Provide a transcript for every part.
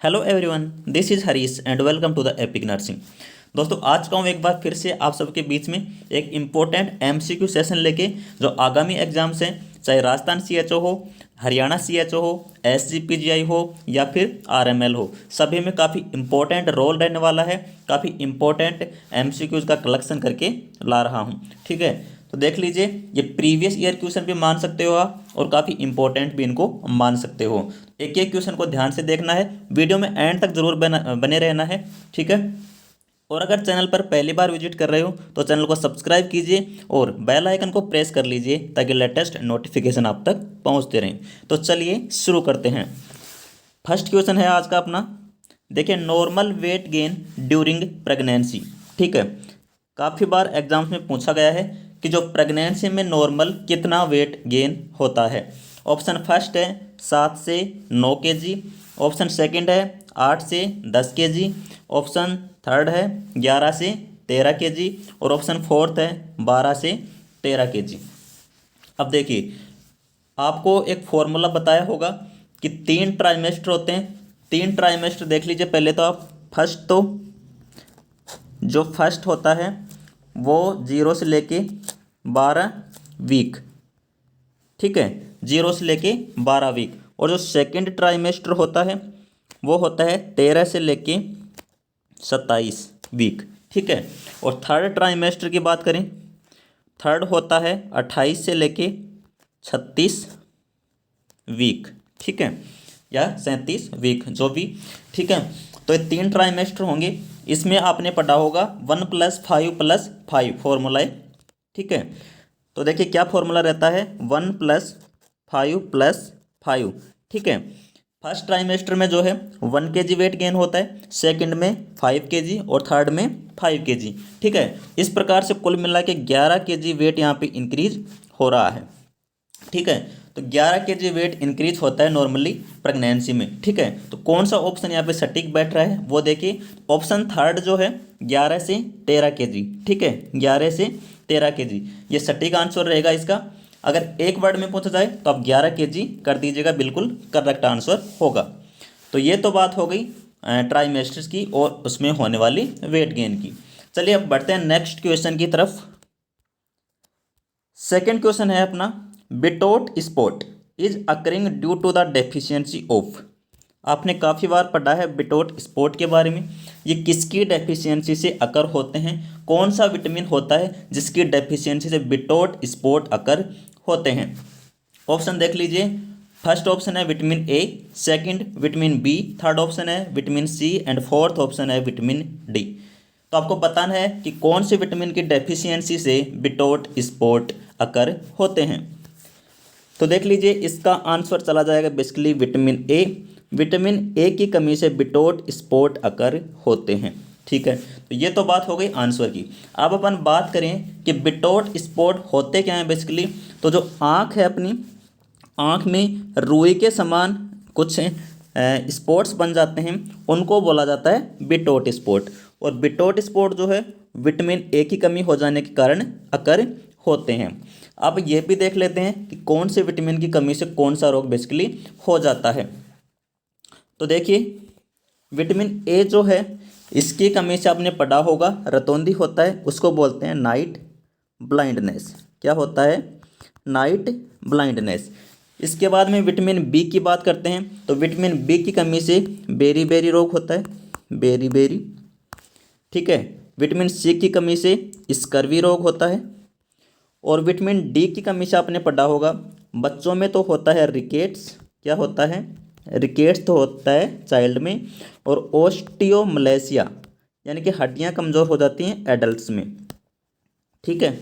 Hello everyone, this is Harish and welcome to the Epic Nursing. दोस्तों, आज का हूँ एक बार फिर से आप सबके बीच में एक इम्पोर्टेंट एमसीक्यू सेशन लेके, जो आगामी एग्जाम्स हैं, चाहे राजस्थान सीएचओ हो, हरियाणा सीएचओ हो, एसजीपीजीआई हो या फिर आरएमएल हो, सभी में काफ़ी इम्पोर्टेंट रोल रहने वाला है। काफ़ी इम्पोर्टेंट एमसीक्यूज़ का कलेक्शन करके ला रहा हूँ। ठीक है, तो देख लीजिए, ये प्रीवियस ईयर क्वेश्चन भी मान सकते हो आप और काफ़ी इंपॉर्टेंट भी इनको मान सकते हो। एक एक क्वेश्चन को ध्यान से देखना है, वीडियो में एंड तक जरूर बने रहना है। ठीक है, और अगर चैनल पर पहली बार विजिट कर रहे हो तो चैनल को सब्सक्राइब कीजिए और बेल आइकन को प्रेस कर लीजिए ताकि लेटेस्ट नोटिफिकेशन आप तक पहुंचते रहें। तो चलिए शुरू करते हैं। फर्स्ट क्वेश्चन है आज का अपना। देखिए, normal weight gain during pregnancy. ठीक है, काफ़ी बार एग्जाम्स में पूछा गया है कि जो प्रेगनेंसी में नॉर्मल कितना वेट गेन होता है। ऑप्शन फर्स्ट है 7 से 9 केजी, ऑप्शन सेकंड है 8 से 10 केजी, ऑप्शन थर्ड है 11 से 13 केजी और ऑप्शन फोर्थ है 12 से 13 केजी। अब देखिए, आपको एक फॉर्मूला बताया होगा कि 3 ट्राइमेस्टर होते हैं। 3 ट्राइमेस्टर देख लीजिए पहले तो आप। जो फर्स्ट होता है वो 0 से लेके 12 वीक। ठीक है, 0 से लेके 12 वीक। और जो सेकंड ट्राइमेस्टर होता है वो होता है 13 से लेके 27 वीक। ठीक है, और थर्ड ट्राइमेस्टर की बात करें, थर्ड होता है 28 से लेके 36 वीक। ठीक है, या 37 वीक, जो भी। ठीक है, तो ये 3 ट्राइमेस्टर होंगे। इसमें आपने पढ़ा होगा 1+5+5 फॉर्मूला है। ठीक है, तो देखिए क्या फॉर्मूला रहता है, 1+5+5। ठीक है, फर्स्ट ट्राइमेस्टर में जो है 1 केजी वेट गेन होता है, सेकंड में 5 केजी और थर्ड में 5 केजी। ठीक है, इस प्रकार से कुल मिला के 11 केजी वेट यहाँ पे इंक्रीज हो रहा है। ठीक है, तो 11 केजी वेट इंक्रीज होता है नॉर्मली प्रेगनेंसी में। ठीक है, तो कौन सा ऑप्शन यहाँ पे सटीक बैठ रहा है वो देखिए। ऑप्शन थर्ड जो है 11 से 13 केजी। ठीक है, 11 से 13 केजी ये सटीक आंसर रहेगा इसका। अगर एक वर्ड में पूछा जाए तो आप 11 केजी कर दीजिएगा, बिल्कुल करेक्ट आंसर होगा। तो ये तो बात हो गई ट्राइमेस्टर्स की और उसमें होने वाली वेट गेन की। चलिए अब बढ़ते हैं नेक्स्ट क्वेश्चन की तरफ। सेकेंड क्वेश्चन है अपना, Bitot spot is occurring due to the deficiency of. आपने काफ़ी बार पढ़ा है बिटोट स्पॉट के बारे में। ये किसकी डेफिशिएंसी से अकर होते हैं, कौन सा विटामिन होता है जिसकी डेफिशिएंसी से बिटोट स्पॉट अकर होते हैं। ऑप्शन देख लीजिए। फर्स्ट ऑप्शन है vitamin A, second vitamin B, third option है vitamin C and fourth option है विटामिन डी। तो आपको बताना है कि कौन से विटामिन की डेफिशिएंसी से बिटोट स्पॉट अकर होते हैं। तो देख लीजिए, इसका आंसर चला जाएगा basically vitamin A. Vitamin A की कमी से बिटोट स्पॉट अकर होते हैं। ठीक है, तो ये तो बात हो गई आंसर की। अब अपन बात करें कि बिटोट स्पॉट होते क्या हैं बेसिकली। तो जो आँख है अपनी, आँख में रुई के समान कुछ स्पॉट्स बन जाते हैं, उनको बोला जाता है बिटोट स्पॉट। और बिटोट स्पॉट जो है विटामिन ए की कमी हो जाने के कारण अकर होते हैं। अब ये भी देख लेते हैं कि कौन से विटामिन की कमी से कौन सा रोग बेसिकली हो जाता है। तो देखिए, विटामिन ए जो है इसकी कमी से आपने पढ़ा होगा रतौंधी होता है, उसको बोलते हैं नाइट ब्लाइंडनेस। क्या होता है, नाइट ब्लाइंडनेस। इसके बाद में विटामिन बी की बात करते हैं, तो विटामिन बी की कमी से बेरी बेरी रोग होता है, बेरी बेरी। ठीक है, विटामिन सी की कमी से स्कर्वी रोग होता है। और विटामिन डी की कमी से आपने पढ़ा होगा, बच्चों में तो होता है रिकेट्स। क्या होता है, रिकेट्स तो होता है चाइल्ड में। और ओस्टियोमलेसिया यानी कि हड्डियां कमज़ोर हो जाती हैं एडल्ट्स में। ठीक है,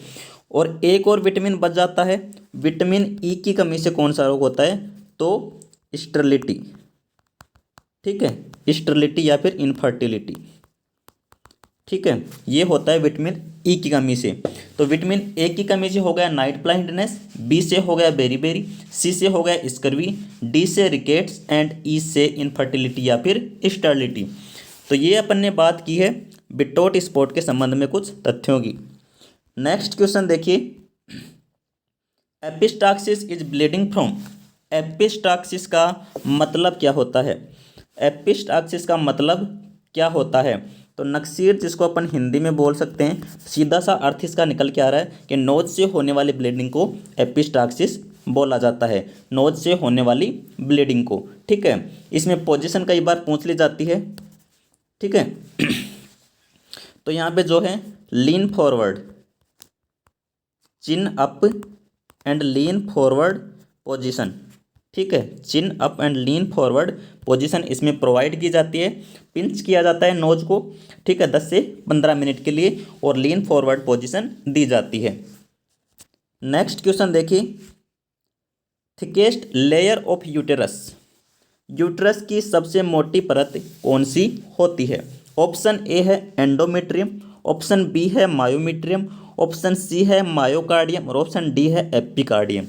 और एक और विटामिन बच जाता है, विटामिन ई की कमी से कौन सा रोग होता है, तो स्टरलिटी। ठीक है, स्टरलिटी या फिर इनफर्टिलिटी। ठीक है, ये होता है विटामिन ई की कमी से। तो विटामिन ए की कमी से हो गया नाइट ब्लाइंडनेस, बी से हो गया बेरी बेरी, सी से हो गया स्कर्वी, डी से रिकेट्स एंड ई से इनफर्टिलिटी या फिर स्टरलिटी। तो ये अपन ने बात की है बिटोट स्पॉट के संबंध में कुछ तथ्यों की। नेक्स्ट क्वेश्चन देखिए, एपिस्टाक्सिस इज ब्लीडिंग फ्रॉम। एपिस्टाक्सिस का मतलब क्या होता है। एपिस्टाक्सिस का मतलब क्या होता है? तो नक्सीर, जिसको अपन हिंदी में बोल सकते हैं, सीधा सा अर्थ इसका निकल के आ रहा है कि नोज से होने वाली ब्लीडिंग को एपिस्टाक्सिस बोला जाता है, नोज से होने वाली ब्लीडिंग को। ठीक है, इसमें पोजीशन कई बार पूछ ली जाती है। ठीक है तो यहाँ पे जो है lean forward, chin up and lean forward position. ठीक है, चिन up and lean forward position इसमें प्रोवाइड की जाती है। पिंच किया जाता है नोज को, ठीक है, 10 से 15 मिनट के लिए, और लीन फॉरवर्ड पोजीशन दी जाती है। नेक्स्ट क्वेश्चन देखिए, thickest layer of uterus, uterus की सबसे मोटी परत कौन सी होती है? ऑप्शन ए है एंडोमेट्रियम, ऑप्शन बी है मायोमेट्रियम, ऑप्शन सी है मायोकार्डियम, और ऑप्शन डी है एपिकार्डियम।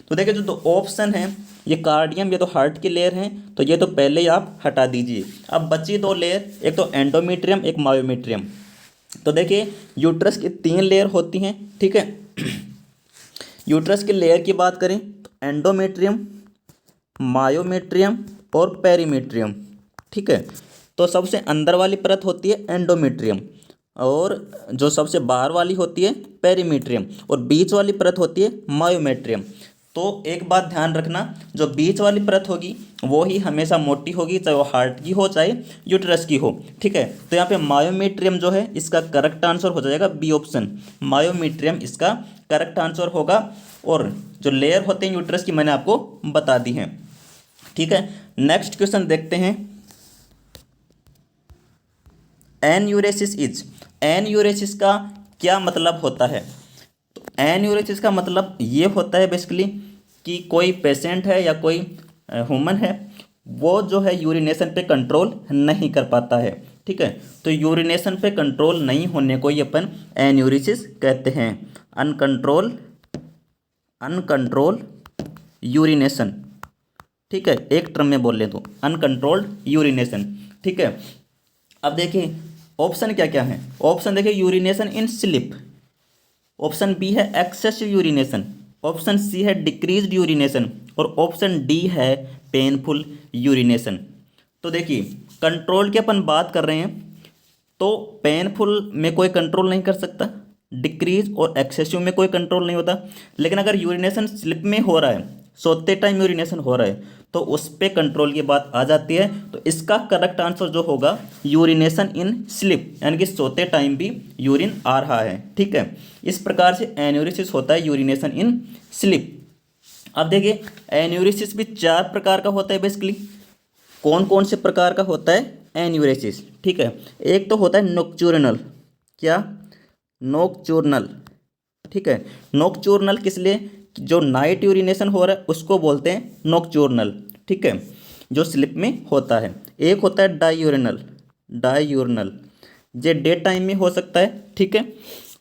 तो देखिए, जो दो ऑप्शन हैं, ये कार्डियम, ये तो हार्ट की लेयर हैं, तो ये तो पहले ही आप हटा दीजिए। अब बची दो लेयर, एक तो एंडोमेट्रियम, एक मायोमेट्रियम। तो देखिए, यूट्रस की 3 लेयर होती हैं। ठीक है यूट्रस की लेयर की बात करें तो एंडोमेट्रियम, मायोमेट्रियम और पेरीमेट्रियम। ठीक है, तो सबसे अंदर वाली परत होती है एंडोमेट्रियम, और जो सबसे बाहर वाली होती है पेरीमेट्रियम, और बीच वाली परत होती है मायोमेट्रियम। तो एक बात ध्यान रखना, जो बीच वाली परत होगी वो ही हमेशा मोटी होगी, चाहे वो हार्ट की हो चाहे यूट्रस की हो। ठीक है, तो यहाँ पे मायोमेट्रियम जो है इसका करेक्ट आंसर हो जाएगा बी ऑप्शन, मायोमेट्रियम इसका करेक्ट आंसर होगा। और जो लेयर होते हैं यूट्रस की मैंने आपको बता दी हैं। ठीक है, नेक्स्ट क्वेश्चन देखते हैं। एन्यूरेसिस इज, एन्यूरेसिस का क्या मतलब होता है? तो एन्यूरेसिस का मतलब ये होता है बेसिकली कि कोई पेशेंट है या कोई ह्यूमन है, वो जो है यूरिनेशन पे कंट्रोल नहीं कर पाता है। ठीक है, तो यूरिनेशन पे कंट्रोल नहीं होने को ही अपन एन्यूरेसिस कहते हैं। Uncontrol urination. ठीक है, एक टर्म में बोल ले तो अनकंट्रोल्ड यूरिनेशन। ठीक है, अब देखिए ऑप्शन क्या क्या है। ऑप्शन देखिए, यूरिनेशन इन स्लिप, ऑप्शन बी है एक्सेसिव यूरिनेशन, ऑप्शन सी है डिक्रीज्ड यूरिनेशन, और ऑप्शन डी है पेनफुल यूरिनेशन। तो देखिए, कंट्रोल की अपन बात कर रहे हैं, तो पेनफुल में कोई कंट्रोल नहीं कर सकता, डिक्रीज और एक्सेसिव में कोई कंट्रोल नहीं होता। लेकिन अगर यूरिनेशन स्लिप में हो रहा है, सोते टाइम यूरिनेशन हो रहा है, तो उस पर कंट्रोल की बात आ जाती है। तो इसका करेक्ट आंसर जो होगा यूरिनेशन इन स्लिप, यानी कि सोते टाइम भी यूरिन आ रहा है। ठीक है, इस प्रकार से एन्यूरिसिस होता है, यूरिनेशन इन स्लिप। अब देखिए, एन्यूरिसिस भी 4 प्रकार का होता है बेसिकली। कौन कौन से प्रकार का होता है एन्यूरेसिस? ठीक है, एक तो होता है नोक्चूर्नल। क्या? नोक्चूर्नल। ठीक है, नोक्चूर्नल किस लिए? जो नाइट यूरिनेशन हो रहा है उसको बोलते हैं नोक्चूर्नल। ठीक है, जो स्लिप में होता है। एक होता है डायूरिनल, डायूरिनल ये डे टाइम में हो सकता है। ठीक है,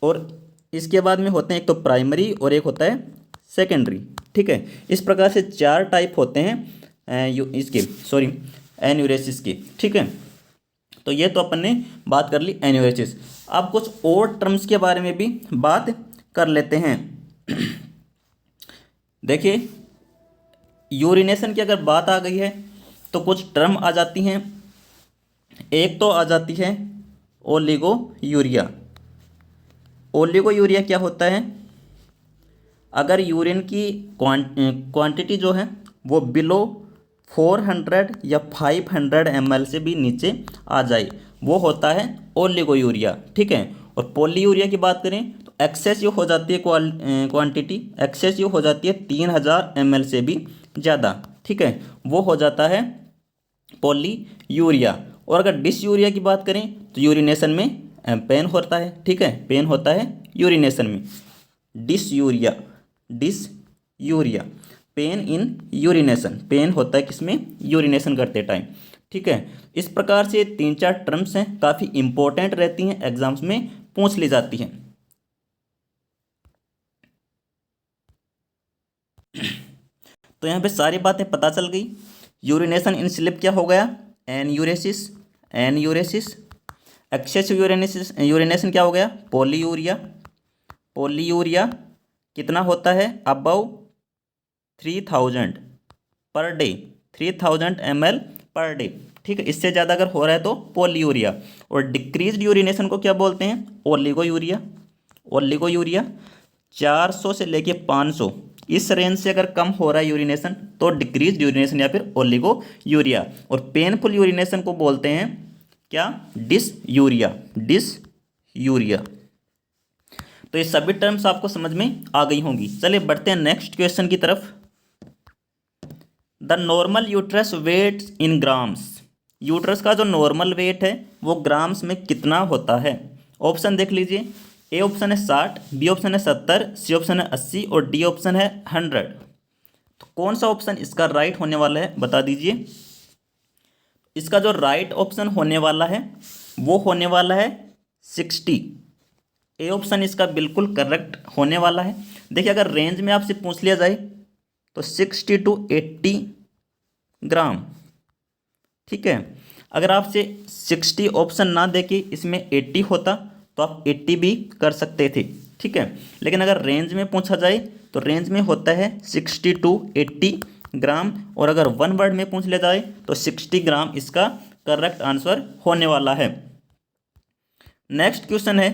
और इसके बाद में होते हैं एक तो प्राइमरी और एक होता है सेकेंडरी। ठीक है, इस प्रकार से 4 टाइप होते हैं एन्यूरेसिस की। ठीक है, तो ये तो अपन ने बात कर ली एन्यूरेसिस। अब कुछ और टर्म्स के बारे में भी बात कर लेते हैं। देखिए, यूरिनेशन की अगर बात आ गई है तो कुछ टर्म आ जाती हैं। एक तो आ जाती है ओलिगो यूरिया। ओलिगो यूरिया क्या होता है? अगर यूरिन की क्वांटिटी जो है वो बिलो 400 या 500 ml से भी नीचे आ जाए, वो होता है ओलिगो यूरिया। ठीक है, और पॉली यूरिया की बात करें तो एक्सेसिव हो जाती है क्वांटिटी, एक्सेसिव हो जाती है 3000 ml से भी ज़्यादा। ठीक है, वो हो जाता है पॉली यूरिया। और अगर डिस यूरिया की बात करें तो यूरिनेशन में पेन होता है। ठीक है, पेन होता है यूरिनेशन में। Dysuria, dysuria, pain in urination, pain होता है किसमें? यूरिनेशन करते टाइम। ठीक है, इस प्रकार से 3-4 टर्म्स हैं, काफ़ी इंपॉर्टेंट रहती हैं, एग्जाम्स में पूछ ली जाती हैं। तो यहाँ पे सारी बातें पता चल गई। यूरिनेशन इन स्लिप क्या हो गया? Enuresis, enuresis. एक्सेसिव यूरिनेसिस, यूरिनेशन क्या हो गया? पॉलीयूरिया, पॉलीयूरिया कितना होता है? Above 3000 per day, 3000 ml per day, ठीक है। इससे ज़्यादा अगर हो रहा है तो पोलीयूरिया। और डिक्रीज्ड यूरिनेशन को क्या बोलते हैं? ओलिगोयूरिया। ओलिगोयूरिया 400 से लेके 500 इस रेंज से अगर कम हो रहा है यूरिनेशन तो डिक्रीज यूरिनेशन या फिर ओलिगो यूरिया। और पेनफुल यूरिनेशन को बोलते हैं क्या? Dysuria. Dysuria. तो ये सभी टर्म्स आपको समझ में आ गई होंगी। चलिए बढ़ते हैं नेक्स्ट क्वेश्चन की तरफ। The normal uterus weight in grams. Uterus का जो नॉर्मल वेट है वो ग्राम्स में कितना होता है? ऑप्शन देख लीजिए। ए ऑप्शन है 60, बी ऑप्शन है 70, सी ऑप्शन है 80 और डी ऑप्शन है 100। तो कौन सा ऑप्शन इसका राइट होने वाला है बता दीजिए। इसका जो राइट ऑप्शन होने वाला है वो होने वाला है 60। ए ऑप्शन इसका बिल्कुल करेक्ट होने वाला है। देखिए अगर रेंज में आपसे पूछ लिया जाए तो 60 to 80 ग्राम, ठीक है। अगर आपसे 60 ऑप्शन ना देके इसमें 80 होता तो आप 80 भी कर सकते थे, ठीक है। लेकिन अगर रेंज में पूछा जाए तो रेंज में होता है 60 to 80 ग्राम। और अगर वन वर्ड में पूछ लिया जाए तो 60 ग्राम इसका करेक्ट आंसर होने वाला है। नेक्स्ट क्वेश्चन है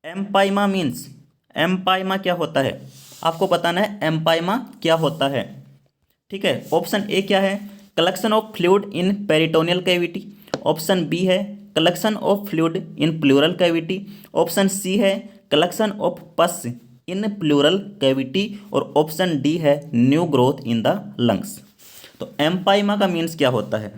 एम्पाइमा मीन्स। एम्पाइमा क्या होता है? आपको बताना है एम्पाइमा क्या होता है, ठीक है। ऑप्शन ए क्या है? Collection of fluid in peritoneal cavity. Option B है collection of fluid in pleural cavity. Option C है collection of pus in pleural cavity. और ऑप्शन डी है new growth in the lungs. तो empyema का means क्या होता है?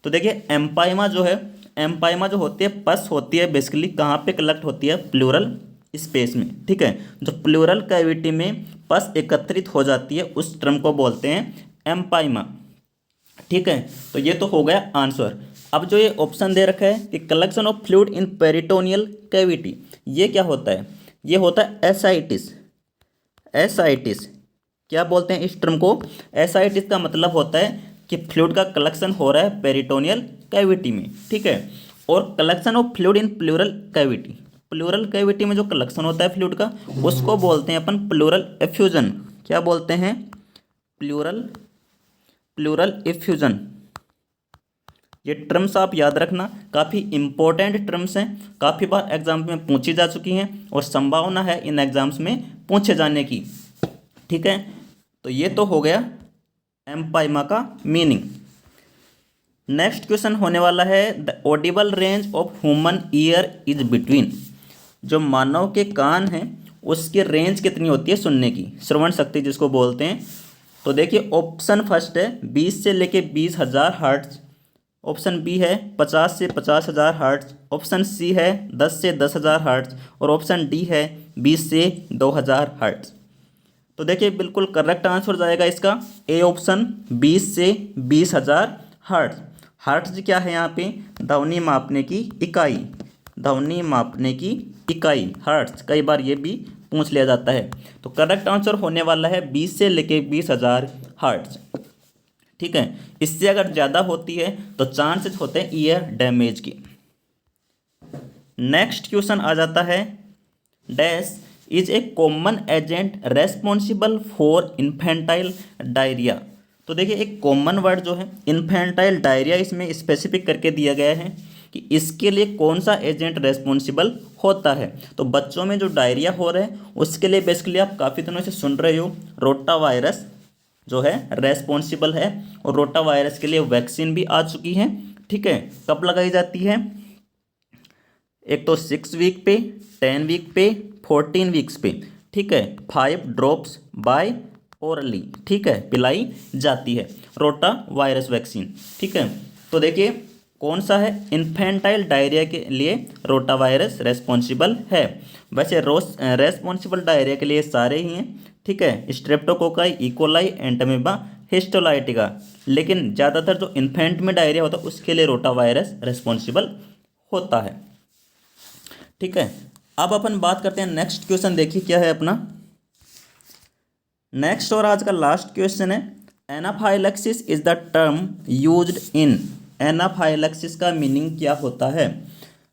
तो देखिए एम्पाइमा जो है, एम्पाइमा जो होती है पस होती है बेसिकली कहाँ पे कलेक्ट होती है? प्लूरल स्पेस में, ठीक है। जो प्लूरल कैविटी में पस एकत्रित हो जाती है उस टर्म को बोलते हैं एम्पाइमा, ठीक है। तो ये तो हो गया आंसर। अब जो ये ऑप्शन दे रखा है कि collection of fluid in peritoneal cavity, ये क्या होता है? ये होता है एसाइटिस। एसाइटिस क्या बोलते हैं इस टर्म को? एसाइटिस का मतलब होता है कि फ्लूइड का कलेक्शन हो रहा है पेरिटोनियल कैविटी में, ठीक है। और collection of fluid in pleural cavity, pleural cavity में जो कलेक्शन होता है फ्लूइड का उसको बोलते हैं अपन प्लूरल एफ्यूजन। क्या बोलते हैं? Plural effusion. ये टर्म्स आप याद रखना, काफ़ी इंपॉर्टेंट टर्म्स हैं, काफ़ी बार एग्जाम में पूछी जा चुकी हैं और संभावना है इन एग्जाम्स में पूछे जाने की, ठीक है। तो ये तो हो गया एम्पाइमा का मीनिंग। नेक्स्ट क्वेश्चन होने वाला है the Audible range of human ear is between. जो मानव के कान हैं उसकी रेंज कितनी होती है सुनने की, श्रवण शक्ति जिसको बोलते हैं। तो देखिए ऑप्शन फर्स्ट है 20 से लेके 20,000 हर्ट्ज। ऑप्शन बी है 50 से 50,000 हर्ट्ज। ऑप्शन सी है 10 से 10,000 हर्ट्ज। और ऑप्शन डी है 20 से 2,000 हर्ट्ज। तो देखिए बिल्कुल करेक्ट आंसर जाएगा इसका ए ऑप्शन 20 से 20,000 हर्ट्ज। हर्ट्ज क्या है यहाँ पे? ध्वनि मापने की इकाई। ध्वनि मापने की इकाई हर्ट्ज, कई बार ये भी पूछ लिया जाता है। तो करेक्ट आंसर होने वाला है 20 से लेके 20,000 हर्ट्ज, ठीक है। इससे अगर ज़्यादा होती है तो चांसेस होते हैं ईयर डैमेज के। नेक्स्ट क्वेश्चन आ जाता है dash is a common agent responsible for infantile diarrhoea. तो देखिए एक कॉमन वर्ड जो है इन्फेंटाइल डायरिया, इसमें स्पेसिफिक करके दिया गया है कि इसके लिए कौन सा एजेंट रेस्पॉन्सिबल होता है। तो बच्चों में जो डायरिया हो रहा है उसके लिए बेसिकली आप काफ़ी दिनों से सुन रहे हो रोटा वायरस जो है रेस्पॉन्सिबल है। और रोटा वायरस के लिए वैक्सीन भी आ चुकी है, ठीक है। कब लगाई जाती है? एक तो 6 वीक पे, 10 वीक पे, 14 वीक्स पे, ठीक है। 5 ड्रॉप्स बाय ओरली, ठीक है, पिलाई जाती है रोटा वायरस वैक्सीन, ठीक है। तो देखिए कौन सा है? इन्फेंटाइल डायरिया के लिए रोटा वायरस रेस्पॉन्सिबल है। वैसे रेस्पॉन्सिबल डायरिया के लिए सारे ही हैं, ठीक है, स्ट्रेप्टोकोकाई, इकोलाई, एंटामीबा, हिस्टोलाइटिका। लेकिन ज़्यादातर जो इन्फेंट में डायरिया होता है उसके लिए रोटा वायरस रेस्पॉन्सिबल होता है, ठीक है। अब अपन बात करते हैं नेक्स्ट क्वेश्चन, देखिए क्या है अपना नेक्स्ट और आज का लास्ट क्वेश्चन है anaphylaxis is the term used in. Anaphylaxis का मीनिंग क्या होता है?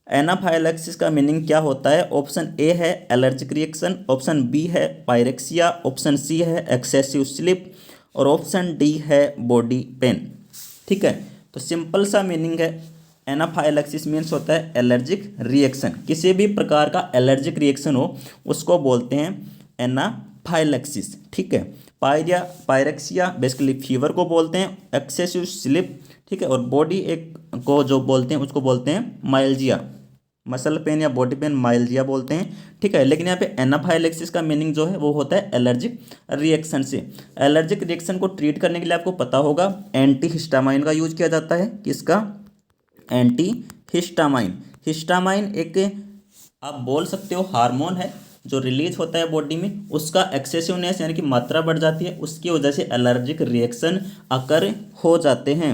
एनाफाइलैक्सिस का मीनिंग क्या होता है? ऑप्शन ए है एलर्जिक रिएक्शन, ऑप्शन बी है पायरेक्सिया, ऑप्शन सी है एक्सेसिव स्लीप और ऑप्शन डी है बॉडी पेन, ठीक है। तो सिंपल सा मीनिंग है, एनाफाइलैक्सिस मीन्स होता है एलर्जिक रिएक्शन, किसी भी प्रकार का एलर्जिक रिएक्शन हो उसको बोलते हैं एनाफाइलैक्सिस, ठीक है। पायरेक्सिया बेसिकली फीवर को बोलते हैं, एक्सेसिव स्लिप, ठीक है, और बॉडी एक को जो बोलते हैं उसको बोलते हैं माइल्जिया, मसल पेन या बॉडी पेन माइल्जिया बोलते हैं, ठीक है। लेकिन यहाँ पे एनाफाइलैक्सिस का मीनिंग जो है वो होता है एलर्जिक रिएक्शन से। एलर्जिक रिएक्शन को ट्रीट करने के लिए आपको पता होगा एंटी हिस्टामाइन का यूज किया जाता है। किसका? Anti histamine. हिस्टामाइन एक आप बोल सकते हो हार्मोन है जो रिलीज होता है बॉडी में, उसका एक्सेसिवनेस यानी कि मात्रा बढ़ जाती है, उसकी वजह से एलर्जिक रिएक्शन अकर हो जाते हैं।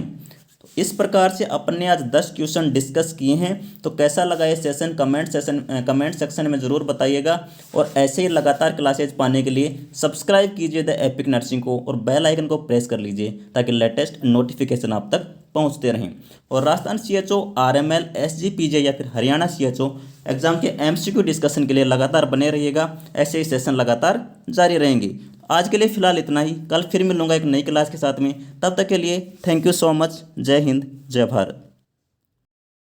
तो इस प्रकार से अपन ने आज 10 क्वेश्चन डिस्कस किए हैं। तो कैसा लगा ये सेशन कमेंट सेक्शन में ज़रूर बताइएगा। और ऐसे ही लगातार क्लासेज पाने के लिए सब्सक्राइब कीजिए द एपिक नर्सिंग को और बेल आइकन को प्रेस कर लीजिए ताकि लेटेस्ट नोटिफिकेशन आप तक पहुंचते रहें। और राजस्थान CHO, RML, SGPJ या फिर हरियाणा CHO एग्जाम के MCQ डिस्कशन के लिए लगातार बने रहिएगा। ऐसे ही सेशन लगातार जारी रहेंगे। आज के लिए फ़िलहाल इतना ही, कल फिर मिलूंगा एक नई क्लास के साथ में। तब तक के लिए थैंक यू सो मच। जय हिंद, जय भारत।